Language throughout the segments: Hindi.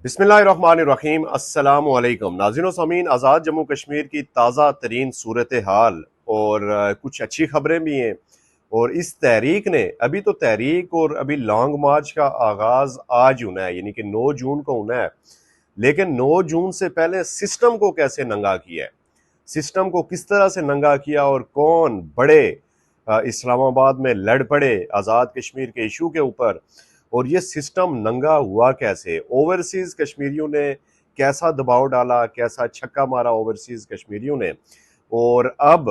बिस्मिल्लाहिर्रहमानिर्रहीम अस्सलामुअलैकुम नाज़रीन व सामीन। आज़ाद जम्मू कश्मीर की ताज़ा तरीन सूरत हाल और कुछ अच्छी खबरें भी हैं। और इस तहरीक ने अभी तो तहरीक और अभी लॉन्ग मार्च का आगाज़ आज होना है, यानी कि 9 जून को होना है। लेकिन 9 जून से पहले सिस्टम को कैसे नंगा किया है, सिस्टम को किस तरह से नंगा किया और कौन बड़े इस्लामाबाद में लड़ पड़े आज़ाद कश्मीर के इशू के ऊपर, और ये सिस्टम नंगा हुआ कैसे, ओवरसीज कश्मीरियों ने कैसा दबाव डाला, कैसा छक्का मारा ओवरसीज कश्मीरियों ने, और अब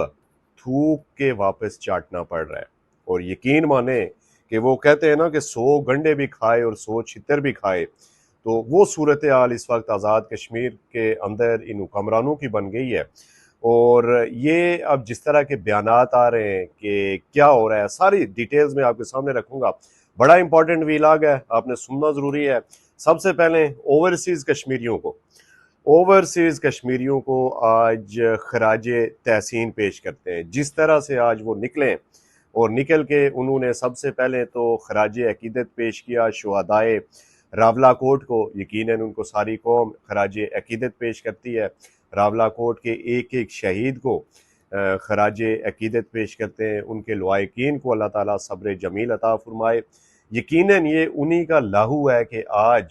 थूक के वापस चाटना पड़ रहा है। और यकीन माने कि वो कहते हैं ना कि 100 गंडे भी खाए और 100 छितर भी खाए, तो वो सूरत हाल इस वक्त आज़ाद कश्मीर के अंदर इन हुक्मरानों की बन गई है। और ये अब जिस तरह के बयानात आ रहे हैं कि क्या हो रहा है, सारी डिटेल्स में आपके सामने रखूंगा। बड़ा इंपॉर्टेंट वीलाग है, आपने सुनना ज़रूरी है। सबसे पहले ओवरसीज़ कश्मीरियों को आज खराज तहसीन पेश करते हैं। जिस तरह से आज वो निकले और निकल के उन्होंने सबसे पहले तो खराज अकीदत पेश किया शुहदाए रावला कोट को। यकीनन उनको सारी कौम खराज अकीदत पेश करती है। रावला कोट के एक एक शहीद को खराज अकीदत पेश करते हैं। उनके लवाकिन को अल्लाह ताला सब्र जमील अता फरमाए। यकीनन ये उन्हीं का लाहू है कि आज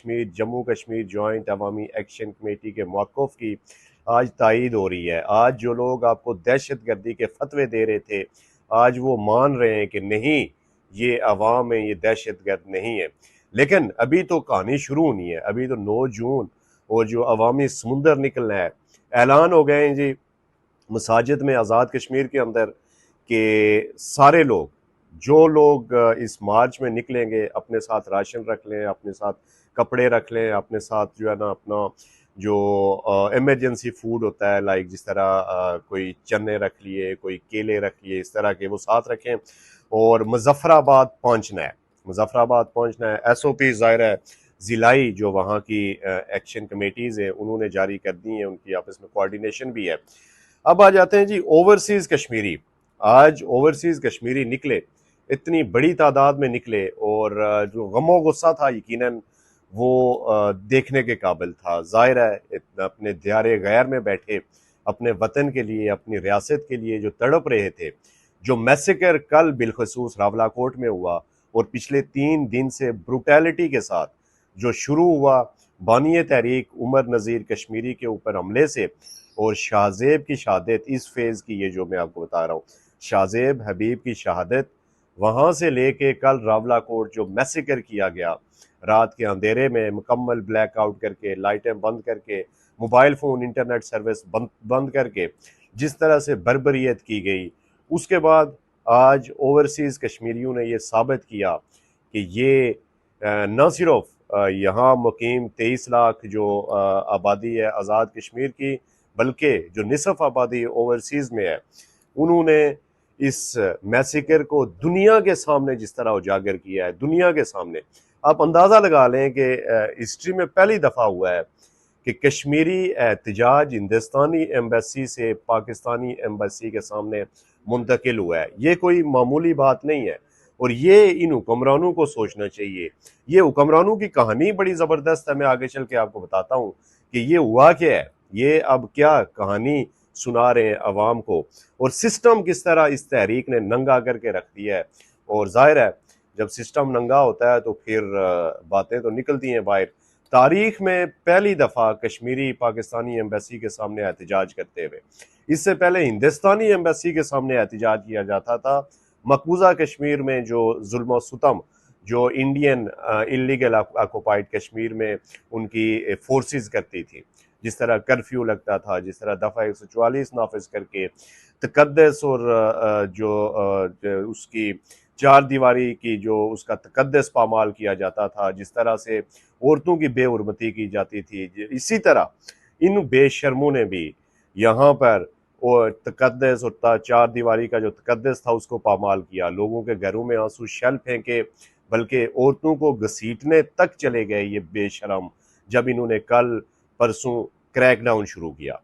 जम्मू कश्मीर जॉइंट अवामी एक्शन कमेटी के मौक़िफ़ की आज तायीद हो रही है। आज जो लोग आपको दहशत गर्दी के फतवे दे रहे थे, आज वो मान रहे हैं कि नहीं, ये अवाम है, ये दहशत गर्द नहीं है। लेकिन अभी तो कहानी शुरू होनी है। अभी तो 9 जून और जो अवामी समुंदर निकलना है, ऐलान हो गए हैं जी मसाजिद में आज़ाद कश्मीर के अंदर कि सारे लोग, जो लोग इस मार्च में निकलेंगे, अपने साथ राशन रख लें, अपने साथ कपड़े रख लें, अपने साथ जो है ना अपना जो इमरजेंसी फूड होता है, लाइक जिस तरह कोई चने रख लिए, कोई केले रख लिए, इस तरह के वो साथ रखें। और मुजफ्फराबाद पहुंचना है, मुजफ्फराबाद पहुंचना है। SOP ज़ाहिर है ज़िलाई जो वहाँ की एक्शन कमेटीज़ हैं उन्होंने जारी कर दी हैं, उनकी आपस में कोऑर्डिनेशन भी है। अब आ जाते हैं जी ओवरसीज़ कश्मीरी। आज ओवरसीज़ कश्मीरी निकले, इतनी बड़ी तादाद में निकले, और जो गमो गुस्सा था यकीनन वो देखने के काबिल था। ज़ाहिर है अपने दियारे गैर में बैठे अपने वतन के लिए, अपनी रियासत के लिए जो तड़प रहे थे, जो मैसेकर कल बिलखसूस रावलाकोट में हुआ और पिछले 3 दिन से ब्रुटैलिटी के साथ जो शुरू हुआ बानिय तहरीक उमर नज़ीर कश्मीरी के ऊपर हमले से, और शाहजेब की शहादत, इस फेज़ की ये जो मैं आपको बता रहा हूँ, शाहजेब हबीब की शहादत, वहाँ से लेके कल रावलाकोट जो मैसेकर किया गया, रात के अंधेरे में मुकम्मल ब्लैकआउट करके, लाइटें बंद करके, मोबाइल फ़ोन इंटरनेट सर्विस बंद करके जिस तरह से बर्बरियत की गई, उसके बाद आज ओवरसीज़ कश्मीरियों ने ये साबित किया कि ये न सिर्फ यहाँ मुकीम 23 लाख जो आबादी है आज़ाद कश्मीर की, बल्कि जो निसफ आबादी ओवरसीज़ में है, उन्होंने इस मैसेकर को दुनिया के सामने जिस तरह उजागर किया है, दुनिया के सामने। आप अंदाज़ा लगा लें कि हिस्ट्री में पहली दफ़ा हुआ है कि कश्मीरी एहतजाज हिंदुस्तानी एम्बेसी से पाकिस्तानी एम्बेसी के सामने मुंतकिल हुआ है। ये कोई मामूली बात नहीं है, और ये इन हुक्मरानों को सोचना चाहिए। ये हुक्मरानों की कहानी बड़ी ज़बरदस्त है, मैं आगे चल के आपको बताता हूँ कि ये हुआ क्या है, ये अब क्या कहानी सुना रहे हैं अवाम को, और सिस्टम किस तरह इस तहरीक ने नंगा करके रख दिया है। और जाहिर है जब सिस्टम नंगा होता है तो फिर बातें तो निकलती हैं बाहर। तारीख में पहली दफ़ा कश्मीरी पाकिस्तानी एम्बेसी के सामने एहतजाज करते हुए, इससे पहले हिंदुस्तानी एम्बेसी के सामने एहतजाज किया जाता था मकबूजा कश्मीर में जो जुल्म सितम जो इंडियन इलीगल ऑक्युपाइड कश्मीर में उनकी फोर्सेस करती थी, जिस तरह कर्फ्यू लगता था, जिस तरह दफ़ा 144 नाफिज करके तकद्दस और उसकी चार दीवारी की जो उसका तकद्दस पामाल किया जाता था, जिस तरह से औरतों की बेहुरमती की जाती थी, इसी तरह इन बेशर्मों ने भी यहाँ पर और तकद्दस और चार दीवारी का जो तकद्दस था उसको पामाल किया। लोगों के घरों में आंसू शल फेंके, बल्कि औरतों को घसीटने तक चले गए ये बेशरम, जब इन्होंने कल परसों क्रैकडाउन शुरू किया।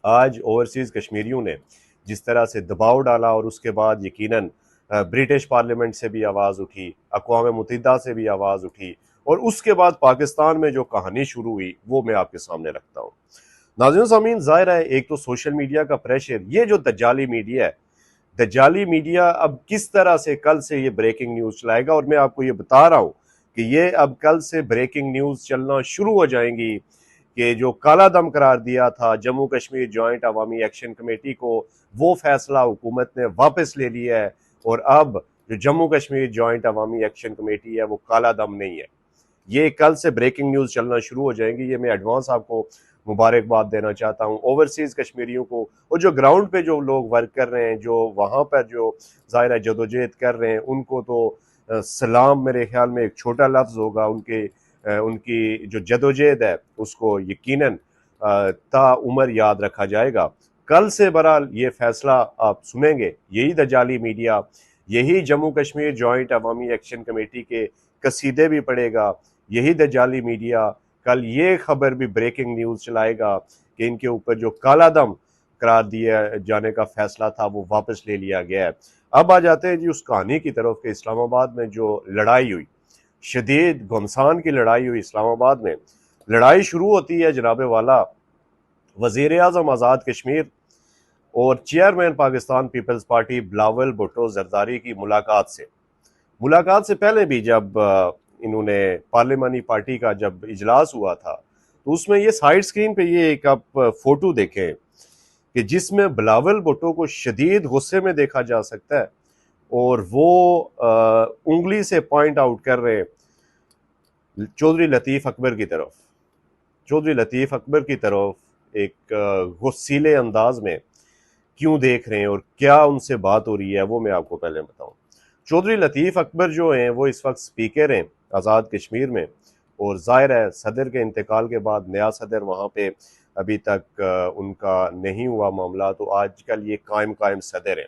आज ओवरसीज़ कश्मीरियों ने जिस तरह से दबाव डाला, और उसके बाद यकीनन ब्रिटिश पार्लियामेंट से भी आवाज़ उठी, अक़वाम मुत्तहिदा से भी आवाज़ उठी, और उसके बाद पाकिस्तान में जो कहानी शुरू हुई वो मैं आपके सामने रखता हूँ। नाज़रीन सामीन, ज़ाहिर है एक तो सोशल मीडिया का प्रेशर, ये जो दज्जाली मीडिया है, दज्जाली मीडिया अब किस तरह से कल से ये ब्रेकिंग न्यूज़ चलाएगा, और मैं आपको ये बता रहा हूँ कि ये अब कल से ब्रेकिंग न्यूज़ चलना शुरू हो जाएंगी कि जो काला दम करार दिया था जम्मू कश्मीर जॉइंट अवामी एक्शन कमेटी को, वो फैसला हुकूमत ने वापस ले लिया है, और अब जो जम्मू कश्मीर जॉइंट अवामी एक्शन कमेटी है वो काला दम नहीं है। ये कल से ब्रेकिंग न्यूज़ चलना शुरू हो जाएंगी। ये मैं एडवांस आपको मुबारकबाद देना चाहता हूँ ओवरसीज़ कश्मीरियों को, और जो ग्राउंड पे जो लोग वर्क कर रहे हैं, जो वहाँ पर जो ज़ाहिर जदोजहद कर रहे हैं, उनको तो सलाम मेरे ख्याल में एक छोटा लफ्ज़ होगा। उनकी जो जदोजहद है उसको यकीनन ताउम्र याद रखा जाएगा। कल से बहरहाल ये फैसला आप सुनेंगे, यही दजाली मीडिया, यही जम्मू कश्मीर जॉइंट अवामी एक्शन कमेटी के कसीदे भी पढ़ेगा, यही दजाली मीडिया कल ये खबर भी ब्रेकिंग न्यूज़ चलाएगा कि इनके ऊपर जो काला दम करार दिया जाने का फैसला था वो वापस ले लिया गया है। अब आ जाते हैं जी उस कहानी की तरफ कि इस्लामाबाद में जो लड़ाई हुई, शदीद घमसान की लड़ाई हुई इस्लामाबाद में। लड़ाई शुरू होती है जनाबे वाला वज़ीर आज़म आज़ाद कश्मीर और चेयरमैन पाकिस्तान पीपल्स पार्टी बिलावल भुट्टो जरदारी की मुलाकात से पहले भी जब इन्होंने पार्लिमानी पार्टी का जब इजलास हुआ था, तो उसमें ये साइड स्क्रीन पे ये एक आप फोटो देखें कि जिसमें बिलावल भुट्टो को शदीद गुस्से में देखा जा सकता है, और वो उंगली से पॉइंट आउट कर रहे हैं चौधरी लतीफ़ अकबर की तरफ। चौधरी लतीफ़ अकबर की तरफ एक गुस्सीले अंदाज में क्यों देख रहे हैं और क्या उनसे बात हो रही है, वो मैं आपको पहले बताऊं। चौधरी लतीफ़ अकबर जो हैं वो इस वक्त स्पीकर हैं आज़ाद कश्मीर में, और ज़ाहिर है सदर के इंतकाल के बाद नया सदर वहाँ पे अभी तक उनका नहीं हुआ मामला, तो आजकल ये कायम सदर हैं।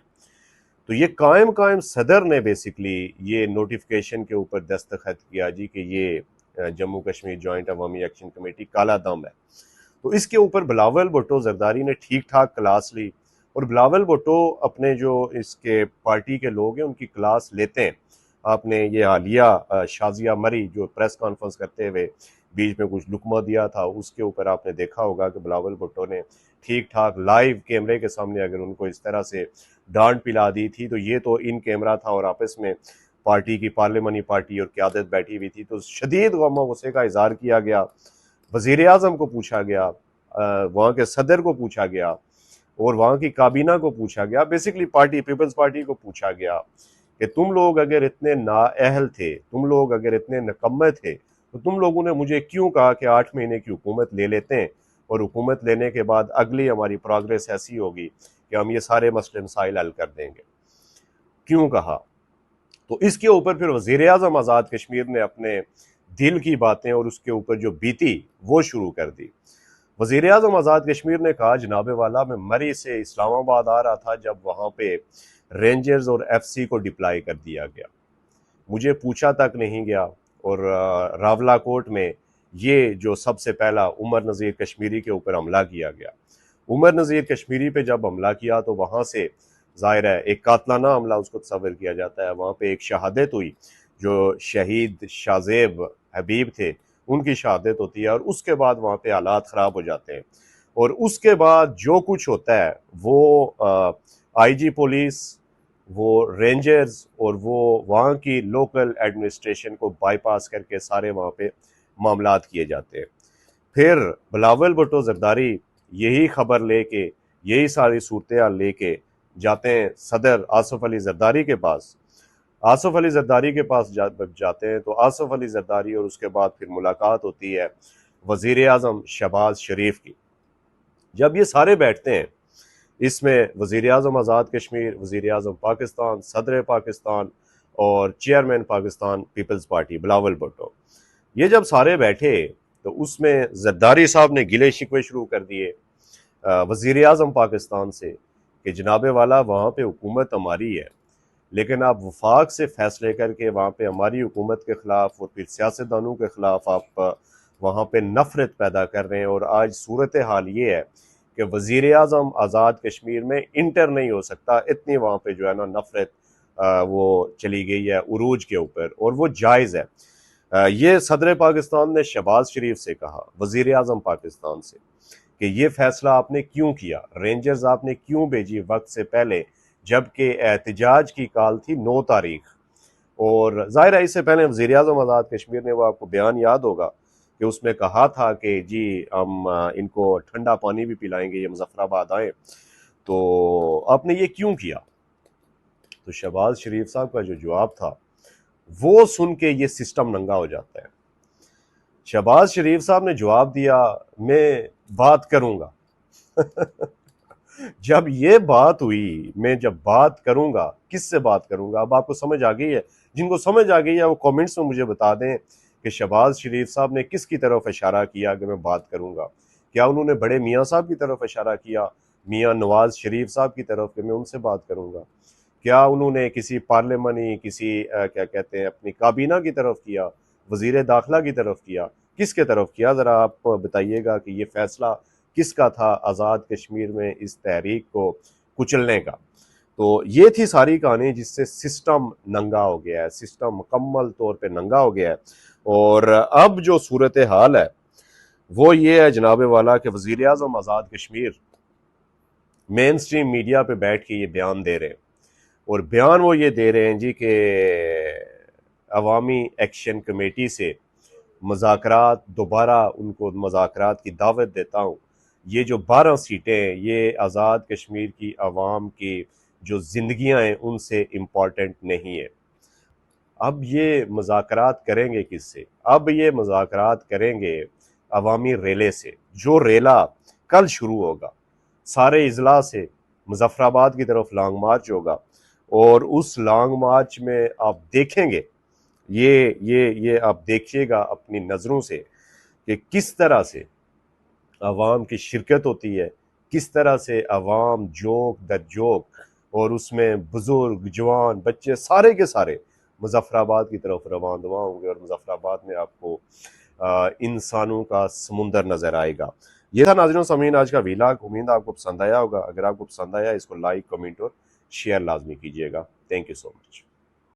तो ये कायम सदर ने बेसिकली ये नोटिफिकेशन के ऊपर दस्तखत किया जी कि ये जम्मू कश्मीर जॉइंट अवामी एक्शन कमेटी काला दम है। तो इसके ऊपर बिलावल भुट्टो जरदारी ने ठीक ठाक क्लास ली, और बिलावल भुट्टो अपने जो इसके पार्टी के लोग हैं उनकी क्लास लेते हैं। आपने ये हालिया शाजिया मरी जो प्रेस कॉन्फ्रेंस करते हुए बीच में कुछ लुकमा दिया था, उसके ऊपर आपने देखा होगा कि बिलावल भुट्टो ने ठीक ठाक लाइव कैमरे के सामने अगर उनको इस तरह से डांट पिला दी थी, तो ये तो इन कैमरा था और आपस में पार्टी की पार्लिमानी पार्टी और क़यादत बैठी हुई थी, तो शदीद गम गुस्से का इजहार किया गया। वज़ीर आज़म को पूछा गया, वहाँ के सदर को पूछा गया, और वहाँ की काबीना को पूछा गया, बेसिकली पार्टी पीपल्स पार्टी को पूछा गया कि तुम लोग अगर इतने नाअहल थे, तुम लोग अगर इतने निकम्मे थे, तो तुम लोगों ने मुझे क्यों कहा कि 8 महीने की हुकूमत ले लेते हैं, और हुकूमत लेने के बाद अगली हमारी प्रोग्रेस ऐसी होगी कि हम ये सारे मसले मसाइल हल कर देंगे, क्यों कहा। तो इसके ऊपर फिर वज़ीर आज़म आज़ाद कश्मीर ने अपने दिल की बातें और उसके ऊपर जो बीती वो शुरू कर दी। वज़ीर आज़म आज़ाद कश्मीर ने कहा, जनाबे वाला मैं मरी से इस्लामाबाद आ रहा था जब वहाँ पे रेंजर्स और FC को डिप्लाई कर दिया गया, मुझे पूछा तक नहीं गया, और रावलाकोट में ये जो सबसे पहला उमर नज़ीर कश्मीरी के ऊपर हमला किया गया। उमर नज़ीर कश्मीरी पे जब हमला किया तो वहाँ से ज़ाहिर है एक कातलाना हमला उसको तस्वर किया जाता है। वहाँ पे एक शहादत हुई, जो शहीद शाहजेब हबीब थे उनकी शहादत होती है, और उसके बाद वहाँ पे हालात ख़राब हो जाते हैं, और उसके बाद जो कुछ होता है वो IG पुलिस, वो रेंजर्स और वो वहाँ की लोकल एडमिनिस्ट्रेशन को बाईपास करके सारे वहाँ पे मामलात किए जाते हैं। फिर बिलावल भुट्टो जरदारी यही खबर लेके, यही सारी सूरत हाल लेके जाते हैं सदर आसफ अली जरदारी के पास। आसफ अली जरदारी के पास जाते हैं तो आसफ अली जरदारी, और उसके बाद फिर मुलाकात होती है वज़ीर आज़म शहबाज शरीफ की। जब ये सारे बैठते हैं, इसमें वज़ीर आज़म आज़ाद कश्मीर, वज़ीर आज़म पाकिस्तान, सदर पाकिस्तान और चेयरमैन पाकिस्तान पीपल्स पार्टी बिलावल भुट्टो, ये जब सारे बैठे तो उसमें जरदारी साहब ने गिले शिकवे शुरू कर दिए वज़ीर आज़म पाकिस्तान से कि जनाबे वाला वहाँ पे हुकूमत हमारी है, लेकिन आप वफाक से फ़ैसले करके वहाँ पे हमारी हुकूमत के ख़िलाफ़ और फिर सियासतदानों के ख़िलाफ़ आप वहाँ पे नफ़रत पैदा कर रहे हैं। और आज सूरत हाल ये है कि वज़ीर आज़म आज़ाद कश्मीर में इंटर नहीं हो सकता, इतनी वहाँ पे जो है ना नफ़रत वो चली गई है उरूज के ऊपर, और वो जायज़ है। ये सदर पाकिस्तान ने शहबाज शरीफ से कहा, वजीर आजम पाकिस्तान से, कि ये फैसला आपने क्यों किया, रेंजर्स आपने क्यों भेजी वक्त से पहले, जबकि एहतजाज की कॉल थी 9 तारीख। और जाहिर है इससे पहले वज़ीर आज़म आज़ाद कश्मीर ने, वो आपको बयान याद होगा कि उसमें कहा था कि जी हम इनको ठंडा पानी भी पिलाएंगे, ये मुजफ्फराबाद आए। तो आपने ये क्यों किया? तो शहबाज शरीफ साहब का जो जवाब था वो सुन के ये सिस्टम नंगा हो जाता है। शहबाज शरीफ साहब ने जवाब दिया, मैं बात करूंगा। जब ये बात हुई, मैं जब बात करूंगा, किससे बात करूंगा? अब आपको समझ आ गई है। जिनको समझ आ गई है वो कमेंट्स में मुझे बता दें कि शहबाज शरीफ साहब ने किसकी तरफ इशारा किया कि मैं बात करूंगा। क्या उन्होंने बड़े मियाँ साहब की तरफ इशारा किया, मियाँ नवाज शरीफ साहब की तरफ, कि मैं उनसे बात करूंगा? क्या उन्होंने किसी पार्लियामानी, किसी क्या कहते हैं, अपनी काबीना की तरफ किया, वजीर दाखिला की तरफ किया, किसके तरफ किया? ज़रा आप बताइएगा कि ये फैसला किसका था आज़ाद कश्मीर में इस तहरीक को कुचलने का? तो ये थी सारी कहानी जिससे सिस्टम नंगा हो गया है, सिस्टम मुकम्मल तौर पे नंगा हो गया है। और अब जो सूरत हाल है वो ये है जनाब वाला कि वज़ीर आज़म Azad Kashmir main stream media पे बैठ के ये बयान दे रहे हैं, और बयान वो ये दे रहे हैं जी कि अवामी एक्शन कमेटी से मुज़ाकरात, दोबारा उनको मुज़ाकरात की दावत देता हूँ। ये जो 12 सीटें हैं ये आज़ाद कश्मीर की आवाम की जो ज़िंदगियाँ हैं उनसे इम्पॉर्टेंट नहीं है। अब ये मुज़ाकरात करेंगे किससे? अब ये मुज़ाकरात करेंगे अवामी रेले से, जो रेला कल शुरू होगा। सारे अजला से मुजफ्फराबाद की तरफ लॉन्ग मार्च होगा, और उस लॉन्ग मार्च में आप देखेंगे, ये आप देखिएगा अपनी नज़रों से कि किस तरह से अवाम की शिरकत होती है, किस तरह से अवाम जोक दर जोक, और उसमें बुजुर्ग, जवान, बच्चे सारे के सारे मुजफ्फराबाद की तरफ रवान दवा होंगे, और मुजफ्फराबाद में आपको इंसानों का समुंदर नजर आएगा। ये था नाज़रीन सामीन आज का वीलॉग। उम्मीद आपको पसंद आया होगा। अगर आपको पसंद आया इसको लाइक, कमेंट और शेयर लाजमी कीजिएगा। Thank you so much.